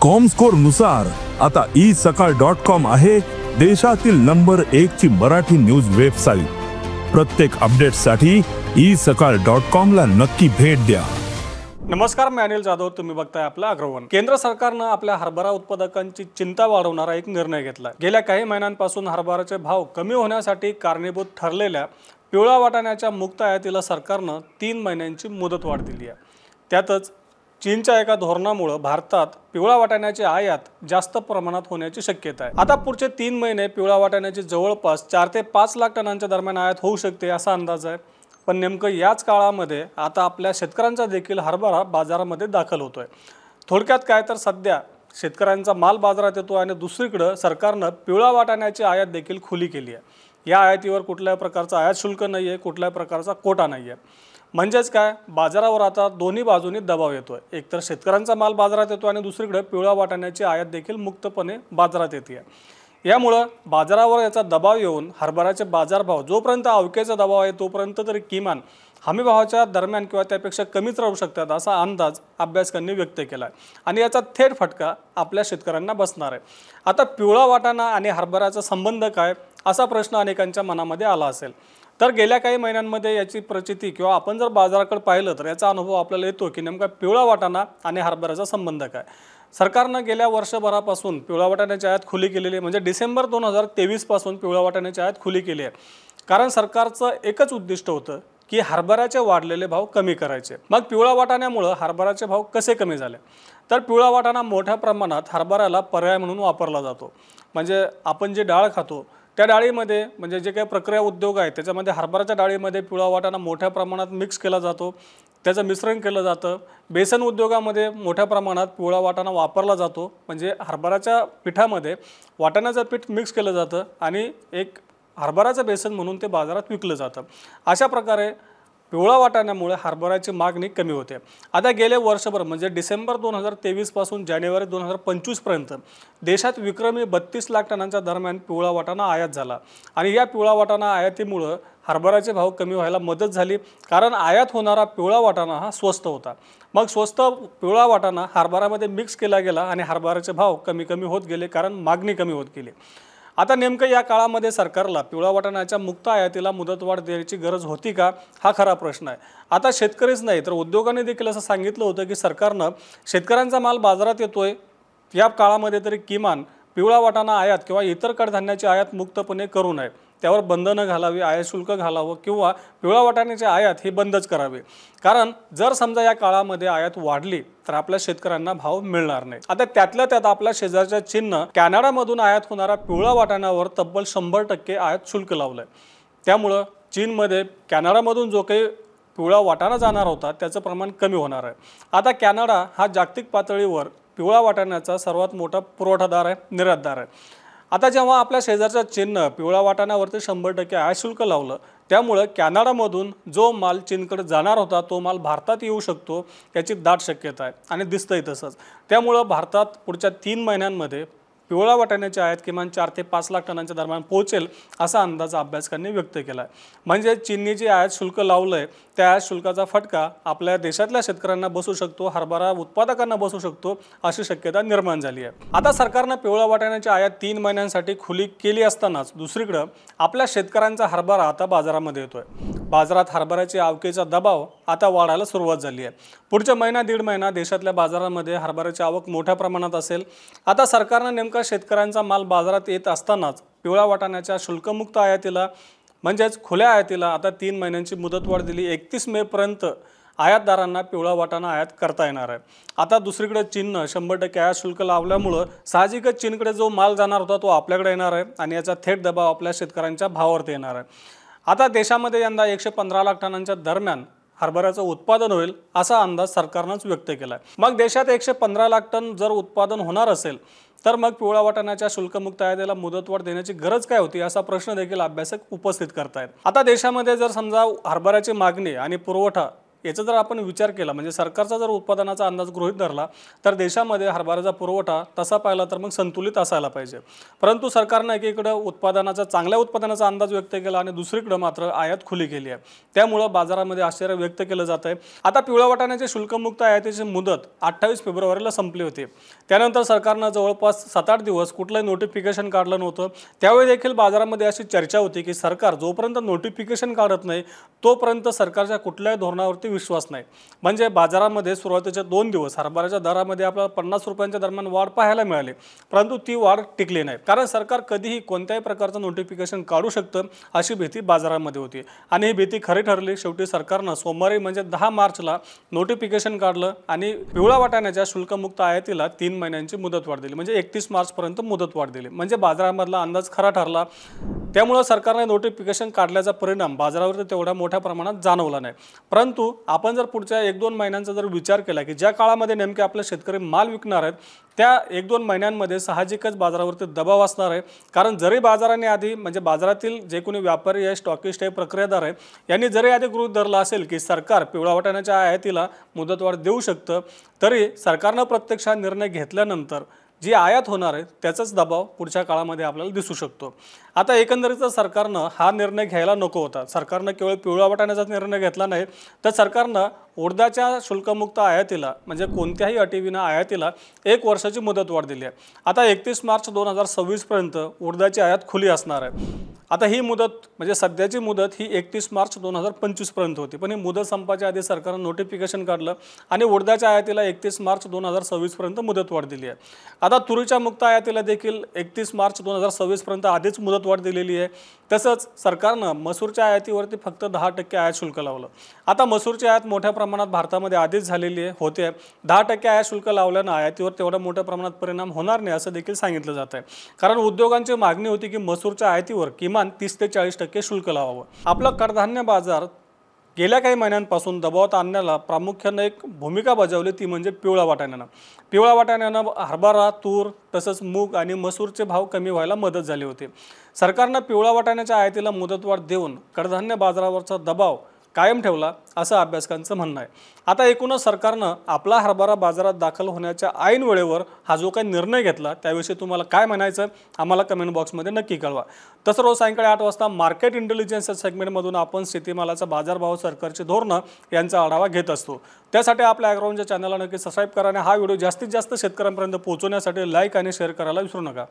Comscore नुसार आता isakal.com आहे देशातील नंबर 1 ची मराठी न्यूज वेबसाईट। प्रत्येक अपडेटसाठी isakal.com ला नक्की भेट द्या। नमस्कार, मी अनिल जाधव, तुम्ही बघताय आपला अग्रवन। केंद्र सरकारने आपल्या हरभरा उत्पादकांची चिंता वाढवणारा एक निर्णय घेतला। गेल्या काही महिन्यांपासून हरभऱ्याचे भाव कमी होण्यासाठी कारणीभूत ठरलेल्या पिवळा वाटाण्याच्या मुक्त आयातीला सरकारने 3 महिन्यांची मुदतवाढ दिली आहे। त्यातच चीनच्या एका धोरणामुळे भारतात पिवळा वाटाण्याची आयात जास्त प्रमाणात होण्याची शक्यता आहे। आता पुढचे 3 महिने पिवळा वाटाण्याची जवळपास 4 ते 5 लाख टनांच्या दरम्यान आयात होऊ शकते असा अंदाज आहे। पण नेमकं याच काळामध्ये आता आपल्या शेतकऱ्यांचा देखील हरभरा बाजारामध्ये दाखल होतोय। थोडक्यात काय तर सध्या शेतकऱ्यांचा माल बाजारात येतो आणि दुसरीकडे सरकारने पिवळा वाटाण्याची आयात देखील खुली केली आहे। या आयातीवर कुठल्याही प्रकारचा आयात शुल्क नाही आहे, कुठल्याही प्रकारचा कोटा नाही आहे। म्हणजेच काय, बाजारावर आता दोन्ही बाजूंनी दबाव येतोय। एकतर शेतकऱ्यांचा माल बाजारात येतो आणि दुसरीकडे पिवळा वाटाण्याची आयात देखील मुक्तपणे बाजारात येते। यामुळे बाजारावर याचा दबाव येऊन हरभऱ्याचे बाजारभाव जोपर्यंत अवकेचा दबाव आहे तोपर्यंत तरी किमान हमीभावाच्या दरम्यान किंवा त्यापेक्षा कमीच राहू शकतात असा अंदाज अभ्यासकांनी व्यक्त केला आहे आणि याचा थेट फटका आपल्या शेतकऱ्यांना बसणार आहे। आता पिवळा वाटाणा आणि हरभऱ्याचा संबंध काय असा प्रश्न अनेकांच्या मनामध्ये आला असेल। तर गेल्या काही महिन्यांमध्ये याची प्रचिती किंवा आपण जर बाजाराकडे पाहिलं तर याचा अनुभव आपल्याला येतो की नेमका पिवळा वाटाणा आणि हरभऱ्याचा संबंध काय। सरकारने गेल्या वर्षभरापासून पिवळा वाटाण्याची आयात खुली केलेली आहे, म्हणजे डिसेंबर 2023 पासून पिवळा वाटाण्याची आयात खुली केली आहे। कारण सरकारचं एकच उद्दिष्ट होतं की हरभऱ्याचे वाढलेले भाव कमी करायचे। मग पिवळा वाटाण्यामुळे हरभऱ्याचे भाव कसे कमी झाले, तर पिवळा वाटाणा मोठ्या प्रमाणात हरभऱ्याला पर्याय म्हणून वापरला जातो। म्हणजे आपण जे डाळ खातो त्या डाळीमध्ये, म्हणजे जे काही प्रक्रिया उद्योग आहे त्याच्यामध्ये हरभऱ्याच्या डाळीमध्ये पिवळा वाटाणा मोठ्या प्रमाणात मिक्स केला जातो, त्याचं मिश्रण केलं जातं। बेसन उद्योगामध्ये मोठ्या प्रमाणात पिवळा वाटाणा वापरला जातो, म्हणजे हरभऱ्याच्या पिठामध्ये वाटाण्याचं पीठ मिक्स केलं जातं आणि एक हरभऱ्याचं बेसन म्हणून ते बाजारात विकलं जातं। अशा प्रकारे पिवळा वाटाण्यामुळे हरभऱ्याची मागणी कमी होते। आता गेले वर्षभर म्हणजे डिसेंबर 2023 पासून जानेवारी 2025 पर्यंत देशात विक्रमी 32 लाख टनांच्या दरम्यान पिवळा वाटाणा आयात झाला आणि या पिवळा वाटाणा आयातीमुळे हरभऱ्याचे भाव कमी व्हायला मदत झाली। कारण आयात होणारा पिवळा वाटाणा हा स्वस्त होता। मग स्वस्त पिवळा वाटाणा हरभऱ्यामध्ये मिक्स केला गेला आणि हरभऱ्याचे भाव कमी कमी होत गेले, कारण मागणी कमी होत गेली। आता नेमकं या काळामध्ये सरकारला पिवळा वाटाण्याच्या मुक्त आयातीला मुदतवाढ द्यायची गरज होती का, हा खरा प्रश्न आहे। आता शेतकरीच नाही तर उद्योगाने देखील असं सांगितलं होतं की सरकारनं शेतकऱ्यांचा माल बाजारात येतोय, या काळामध्ये तरी किमान पिवळा वाटाणा आयात किंवा इतर कडधान्याची आयात मुक्तपणे करू नये, त्यावर बंधनं घालावी, आयात शुल्क घालावं किंवा पिवळा वाटाण्याची आयात ही बंदच करावी। कारण जर समजा या काळामध्ये आयात वाढली तर आपल्या शेतकऱ्यांना भाव मिळणार नाही। आता त्यातल्या त्यात आपल्या शेजारच्या चीननं कॅनडामधून आयात होणारा पिवळा वाटाण्यावर तब्बल 100% आयात शुल्क लावलंय। त्यामुळं चीनमध्ये कॅनडामधून जो काही पिवळा वाटाणा जाणार होता त्याचं प्रमाण कमी होणार आहे। आता कॅनडा हा जागतिक पातळीवर पिवळा वाटाण्याचा सर्वात मोठा पुरवठादार आहे, निर्यातदार आहे। आता जेव्हा आपल्या शेजारच्या चीननं पिवळा वाटाण्यावरती 100% आयात शुल्क लावलं, त्यामुळे कॅनडामधून जो माल चीनकडे जाणार होता तो माल भारतात येऊ शकतो याची दाट शक्यता आहे आणि दिसतंय तसंच। त्यामुळे भारतात पुढच्या 3 महिन्यांमध्ये पिवळा वाटाण्याची आयात किमान 4 ते 5 लाख टनांच्या दरम्यान पोहोचेल असा अंदाज अभ्यासकांनी व्यक्त केला आहे। म्हणजे चीनने जे आयात शुल्क लावलंय त्या आयात शुल्काचा फटका आपल्या देशातल्या शेतकऱ्यांना बसू शकतो, हरभरा उत्पादकांना बसू शकतो अशी शक्यता निर्माण झाली आहे। आता सरकारनं पिवळा वाटाण्याची आयात 3 महिन्यांसाठी खुली केली असतानाच दुसरीकडे आपल्या शेतकऱ्यांचा हरभरा आता बाजारामध्ये येतोय। बाजारात हरभऱ्याची आवकेचा दबाव आता वाढायला सुरुवात झाली आहे। पुढच्या महिना दीड महिना देशातल्या बाजारामध्ये हरभऱ्याची आवक मोठ्या प्रमाणात असेल। आता सरकारनं नेमका शेतकऱ्यांचा माल बाजारात येत असतानाच पिवळा वाटाण्याच्या शुल्कमुक्त आयातीला म्हणजेच खुल्या आयातीला आता 3 महिन्यांची मुदतवाढ दिली। 31 मे पर्यंत आयातदारांना पिवळा वाटाणा आयात करता येणार आहे। आता दुसरीकडे चीननं 100% आयात शुल्क लावल्यामुळे साहजिकच चीनकडे जो माल जाणार होता तो आपल्याकडे येणार आहे आणि याचा थेट दबाव आपल्या शेतकऱ्यांच्या भावावरती येणार आहे। आता देशामध्ये यंदा 115 लाख टनांच्या दरम्यान हरभऱ्याचं उत्पादन होईल असा अंदाज सरकारनंच व्यक्त केला आहे। मग देशात 115 लाख टन जर उत्पादन होणार असेल तर मग पिवळा वाटाण्याच्या शुल्कमुक्त आयातीला मुदतवाढ देण्याची गरज काय होती असा प्रश्न देखील अभ्यासक उपस्थित करतायत। आता देशामध्ये जर समजा हरभऱ्याची मागणी आणि पुरवठा याचा जर आपण विचार केला म्हणजे सरकारचा जर उत्पादनाचा अंदाज गृहीत धरला तर देशामध्ये हरभऱ्याचा पुरवठा तसा पाहिला तर मग संतुलित असायला पाहिजे। परंतु सरकारने एकीकडे चांगल्या उत्पादनाचा अंदाज व्यक्त केला आणि दुसरीकडे मात्र आयात खुली केली आहे। त्यामुळे बाजारामध्ये आश्चर्य व्यक्त केलं जात आहे। आता पिवळ्या वाटाण्याचे शुल्कमुक्त आयातीची मुदत 28 फेब्रुवारीला संपली होती। त्यानंतर सरकारने जवळपास 7-8 दिवस कुठलंही नोटिफिकेशन काढलं नव्हतं। त्यावेळी देखील बाजारामध्ये अशी चर्चा होती की सरकार जोपर्यंत नोटिफिकेशन काढत नाही तोपर्यंत सरकारच्या कुठल्याही धोरणावरती विश्वास नाही। म्हणजे बाजारामध्ये सुरुवातीचे 2 दिवस हरभऱ्याच्या दरामध्ये आपल्याला 50 रुपयांच्या दरम्यान वाढ पाहायला मिळाली, परंतु ती वाढ टिकली नाही, कारण सरकार कधीही कोणत्याही प्रकारचं नोटिफिकेशन काढू शकतं अशी भीती बाजारामध्ये होती आणि ही भीती खरी ठरली। शेवटी सरकारनं सोमवारी म्हणजे 10 मार्चला नोटिफिकेशन काढलं आणि पिवळ्या वाटाण्याच्या शुल्कमुक्त आयातीला 3 महिन्यांची मुदतवाढ दिली, म्हणजे 31 मार्चपर्यंत मुदतवाढ दिली। म्हणजे बाजारामधला अंदाज खरा ठरला। त्यामुळे सरकारने नोटिफिकेशन काढल्याचा परिणाम बाजारावरती तेवढ्या मोठ्या प्रमाणात जाणवला नाही। परंतु आपण जर पुढच्या 1-2 महिन्यांचा जर विचार केला की ज्या काळामध्ये नेमके आपले शेतकरी माल विकणार आहेत त्या 1-2 महिन्यांमध्ये साहजिकच बाजारावरती दबाव असणार आहे। कारण जरी बाजाराने आधी म्हणजे बाजारातील जे कोणी व्यापारी आहे, स्टॉकिस्ट आहे, प्रक्रियादार आहे यांनी जरी आधी गृहीत धरलं असेल की सरकार पिवळ्या वाटाण्याच्या आयातीला मुदतवाढ देऊ शकतं, तरी सरकारनं प्रत्यक्षात निर्णय घेतल्यानंतर जी आयात होणार आहे त्याचाच दबाव पुढच्या काळामध्ये आपल्याला दिसू शकतो। आता एकंदरीत सरकारनं हा निर्णय घ्यायला नको होता। सरकारनं केवळ पिवळ्या वाटाण्याचा निर्णय घेतला नाही तर सरकारनं उडदाच्या शुल्कमुक्त आयातीला म्हणजे कोणत्याही अटीविना आयातीला 1 वर्षाची मुदतवाढ दिली आहे। आता 31 मार्च 2026 पर्यंत उडदाची आयात खुली असणार आहे। आता ही मुदत म्हणजे सध्याची मुदत ही 31 मार्च 2025 पर्यंत होती, पण ही मुदत संपायच्या आधी सरकारनं नोटिफिकेशन काढलं आणि उडदाच्या आयातीला 31 मार्च 2026 पर्यंत मुदतवाढ दिली आहे। आता तुरीच्या मुक्त आयातीला देखील 31 मार्च 2026 पर्यंत आधीच मुदतवाढ दिलेली आहे। तसंच सरकारनं मसूरच्या आयातीवरती फक्त 10% आयात शुल्क लावलं। आता मसूरची आयात मोठ्या प्रमाणात भारतामध्ये आधीच झालेली होते। 10% आयात शुल्क लावल्यानं आयातीवर तेवढ्या मोठ्या प्रमाणात परिणाम होणार नाही असं देखील सांगितलं जात आहे, कारण उद्योगांची मागणी होती की मसूरच्या आयातीवर किमान 30 ते 40% शुल्क लावावं। आपला कडधान्य बाजार गेल्या काही महिन्यांपासून दबावात आणण्याला प्रामुख्याने एक भूमिका बजावली, ती म्हणजे पिवळ्या वाटाण्यानं। पिवळ्या वाटाण्यानं हरभरा, तूर तसंच मूग आणि मसूरचे भाव कमी व्हायला मदत झाली होती। सरकारनं पिवळ्या वाटाण्याच्या आयातीला मुदतवाढ देऊन कडधान्य बाजारावरचा दबाव कायम ठेवला असं अभ्यासकांचं म्हणणं आहे। आता एकूणच सरकारनं आपला हरभरा बाजारात दाखल होण्याच्या ऐन वेळेवर हा जो काही निर्णय घेतला त्याविषयी तुम्हाला काय म्हणायचं आम्हाला कमेंट बॉक्समध्ये नक्की कळवा। तसं रोज सायंकाळी 8 वाजता मार्केट इंटेलिजन्स सेगमेंटमधून आपण शेतीमालाचा बाजारभाव, सरकारची धोरणं यांचा आढावा घेत असतो। त्यासाठी आपल्या ॲग्रोवनच्या चॅनलला नक्की सबस्क्राईब करा आणि हा व्हिडिओ जास्तीत जास्त शेतकऱ्यांपर्यंत पोहोचवण्यासाठी लाईक आणि शेअर करायला विसरू नका।